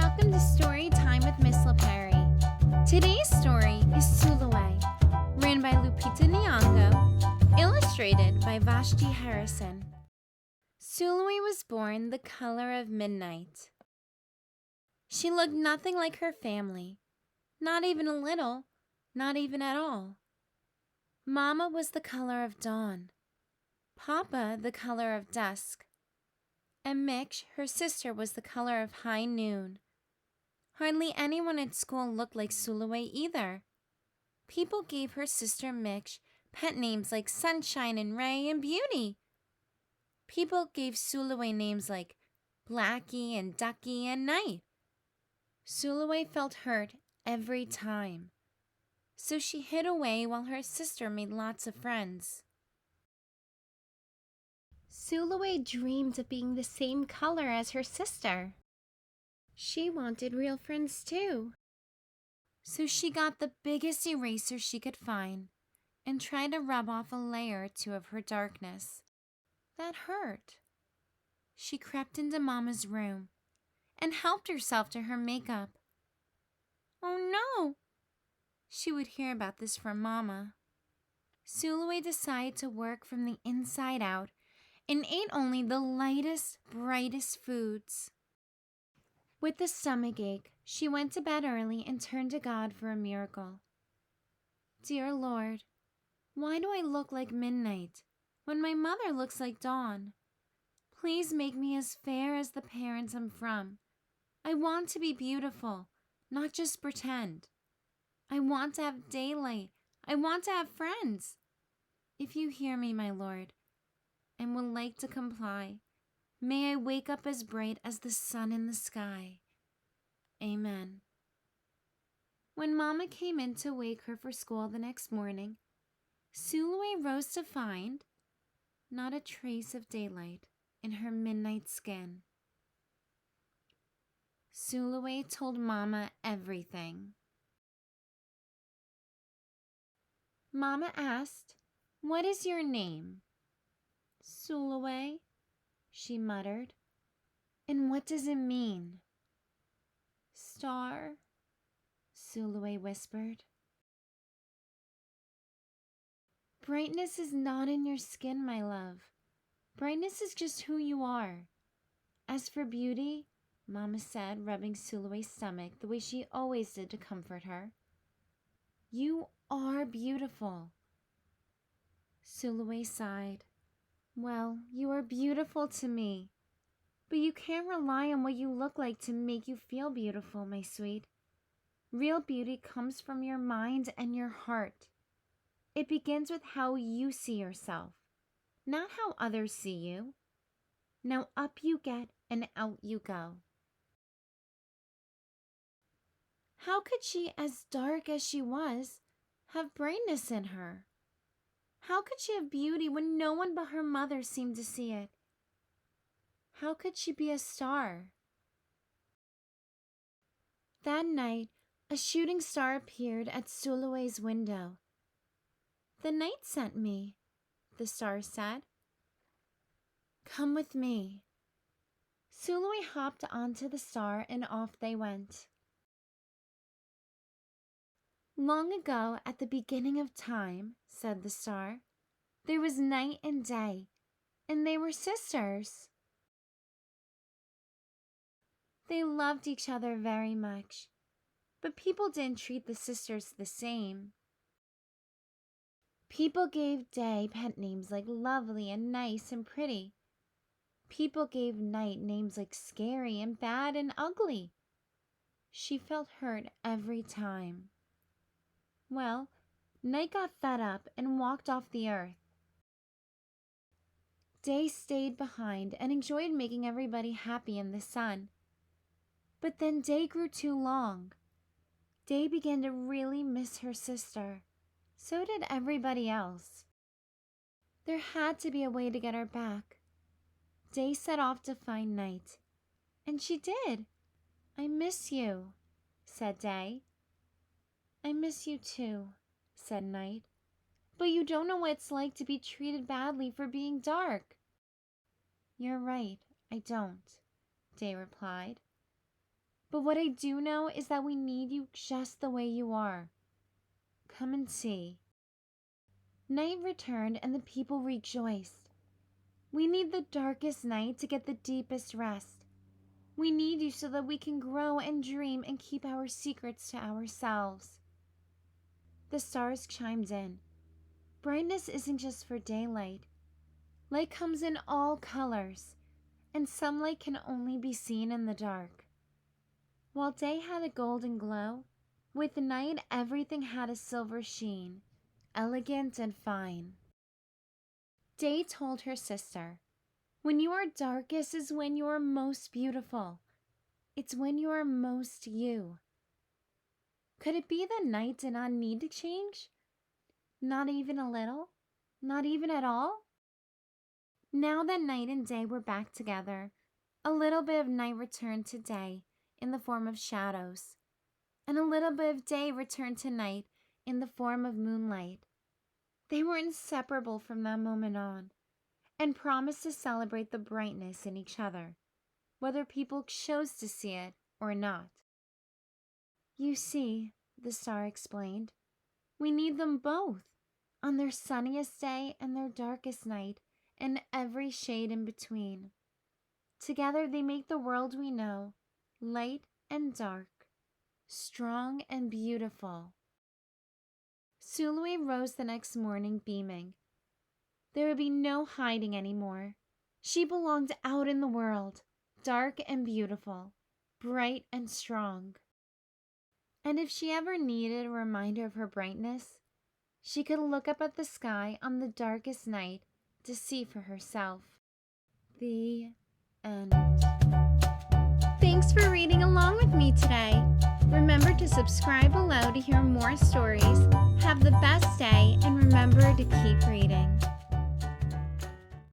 Welcome to Story Time with Miss LaPerry. Today's story is Sulwe, written by Lupita Nyong'o, illustrated by Vashti Harrison. Sulwe was born the color of midnight. She looked nothing like her family, not even a little, not even at all. Mama was the color of dawn, Papa the color of dusk, and Mitch, her sister, was the color of high noon. Hardly anyone at school looked like Sulwe either. People gave her sister Mitch pet names like Sunshine and Ray and Beauty. People gave Sulwe names like Blackie and Ducky and Night. Sulwe felt hurt every time, so she hid away while her sister made lots of friends. Sulwe dreamed of being the same color as her sister. She wanted real friends too. So she got the biggest eraser she could find and tried to rub off a layer or two of her darkness. That hurt. She crept into Mama's room and helped herself to her makeup. Oh no! She would hear about this from Mama. Sulwe decided to work from the inside out and ate only the lightest, brightest foods. With a stomachache, she went to bed early and turned to God for a miracle. Dear Lord, why do I look like midnight when my mother looks like dawn? Please make me as fair as the parents I'm from. I want to be beautiful, not just pretend. I want to have daylight. I want to have friends. If you hear me, my Lord, and would like to comply, may I wake up as bright as the sun in the sky. Amen. When Mama came in to wake her for school the next morning, Sulwe rose to find not a trace of daylight in her midnight skin. Sulwe told Mama everything. Mama asked, "What is your name?" "Sulwe," she muttered. "And what does it mean?" "Star," Sulwe whispered. Brightness is not in your skin, my love. Brightness is just who you are. As for beauty, Mama said, rubbing Sulwe's stomach the way she always did to comfort her, you are beautiful. Sulwe sighed. Well, you are beautiful to me, but you can't rely on what you look like to make you feel beautiful, my sweet. Real beauty comes from your mind and your heart. It begins with how you see yourself, not how others see you. Now up you get and out you go. How could she, as dark as she was, have brightness in her? How could she have beauty when no one but her mother seemed to see it? How could she be a star? That night, a shooting star appeared at Sulwe's window. "The night sent me," the star said. "Come with me." Sulwe hopped onto the star and off they went. Long ago, at the beginning of time, said the star, there was night and day, and they were sisters. They loved each other very much, but people didn't treat the sisters the same. People gave day pet names like lovely and nice and pretty. People gave night names like scary and bad and ugly. She felt hurt every time. Well, Night got fed up and walked off the earth. Day stayed behind and enjoyed making everybody happy in the sun. But then Day grew too long. Day began to really miss her sister. So did everybody else. There had to be a way to get her back. Day set off to find Night. And she did. "I miss you," said Day. "I miss you too," said Night. "But you don't know what it's like to be treated badly for being dark." "You're right, I don't," Day replied. "But But what I do know is that we need you just the way you are. Come and see." Night returned and the people rejoiced. "We need the darkest night to get the deepest rest. We need you so that we can grow and dream and keep our secrets to ourselves." The stars chimed in. Brightness isn't just for daylight. Light comes in all colors, and some light can only be seen in the dark. While day had a golden glow, with night everything had a silver sheen, elegant and fine. Day told her sister, "When you are darkest is when you are most beautiful. It's when you are most you." Could it be that night did not need to change? Not even a little? Not even at all? Now that night and day were back together, a little bit of night returned to day in the form of shadows, and a little bit of day returned to night in the form of moonlight. They were inseparable from that moment on, and promised to celebrate the brightness in each other, whether people chose to see it or not. "You see," the star explained, "we need them both, on their sunniest day and their darkest night, and every shade in between. Together they make the world we know, light and dark, strong and beautiful." Sulwe rose the next morning beaming. There would be no hiding anymore. She belonged out in the world, dark and beautiful, bright and strong. And if she ever needed a reminder of her brightness, she could look up at the sky on the darkest night to see for herself. The end. Thanks for reading along with me today. Remember to subscribe below to hear more stories. Have the best day, and remember to keep reading.